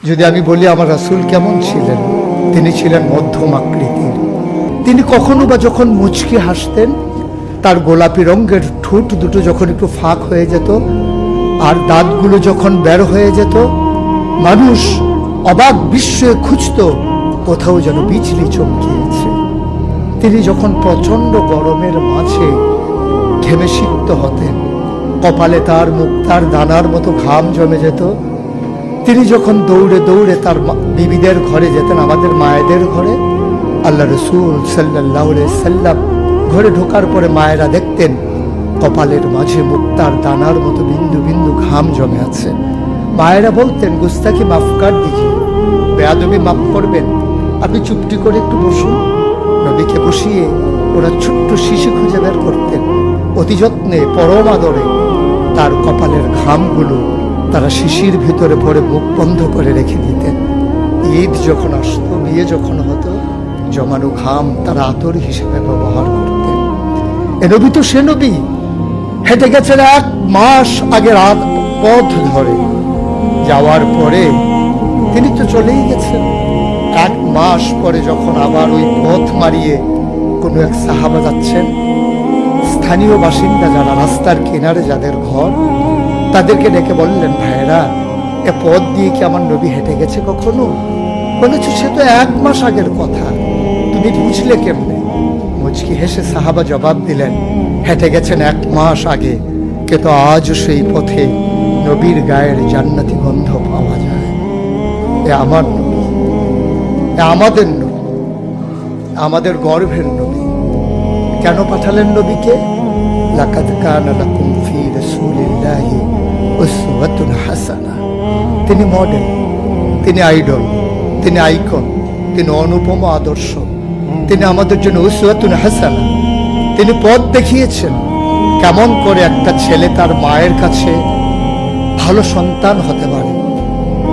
যদি আমি বলি আমার রাসূল কেমন ছিলেন, তিনি ছিলেন মধ্যম আকৃতির। তিনি কখনো বা যখন মুচকি হাসতেন, তার গোলাপি রঙের ঠোঁট দুটো যখন একটু ফাঁক হয়ে যেত আর দাঁতগুলো যখন বের হয়ে যেত, মানুষ অবাক বিস্ময়ে খুঁজত কোথাও যেন বিজলি চমকিয়েছে। তিনি যখন প্রচন্ড গরমের মাঝে ঘেমে সিক্ত হতেন, কপালে তার মুক্তার দানার মতো ঘাম জমে যেত, তিনি যখন দৌড়ে দৌড়ে তার বিবিদের ঘরে যেতেন, আমাদের মায়েদের ঘরে, আল্লাহ রসুল সাল্লাল্লাহু আলাইহি সাল্লাম ঘরে ঢোকার পরে মায়েরা দেখতেন কপালের মাঝে মুক্তার দানার মতো বিন্দু বিন্দু ঘাম জমে আছে। মায়েরা বলতেন, গুস্তাকি মাফ কর দিজিয়ে, বেয়াদবি মাফ করবেন, আপনি চুপটি করে একটু বসুন। নবীকে বসিয়ে ওরা ছোট্ট শিশু খুঁজে বের করতেন, অতি যত্নে পরম আদরে তার কপালের ঘামগুলো তারা শিশির ভিতরে পড়ে মুখ বন্ধ করে রেখে দিতেন। ঈদ যখন আসতো, বিয়ে যখন হতো, জমানো ঘাম তারা আতর হিসেবে ব্যবহার করতেন। এ নবী তো সে নবী, হেঁটে গেছেন 1 মাস আগে রাত পথ ধরে, যাওয়ার পরে তিনি তো চলেই গেছেন। 1 মাস পরে যখন আবার ওই পথ মারিয়ে কোনো এক সাহাবা যাচ্ছেন, স্থানীয় বাসিন্দা যারা, রাস্তার কিনারে যাদের ঘর, তাদেরকে ডেকে বললেন, ভাইরা, এ পথ দিয়ে কি আমার নবী হেঁটে গেছে কখনো? বলেছে, সে তো 1 মাস আগের কথা, তুমি বুঝলে কেমনে? মুচকি হেসে সাহাবা জবাব দিলেন, হেঁটে গেছেন 1 মাস আগে, কিন্তু আজও সেই পথে নবীর গায়ের জান্নাতি গন্ধ পাওয়া যায়। এ আমার নবী, এ আমাদের নবী, আমাদের গর্ভের নবী। কেন পাঠালেন নবীকে? লাকাদ কানা লাকুম ফি রাসূলিল্লাহি উসওয়াতুন হাসানাহ। তিনি মডেল, তিনি আইডল, তিনি আইকন, তিনি অনুপম আদর্শ, তিনি আমাদের জন্য উসওয়াতুন হাসানাহ। তিনি পথ দেখিয়েছেন কেমন করে একটা ছেলে তার মায়ের কাছে ভালো সন্তান হতে পারে,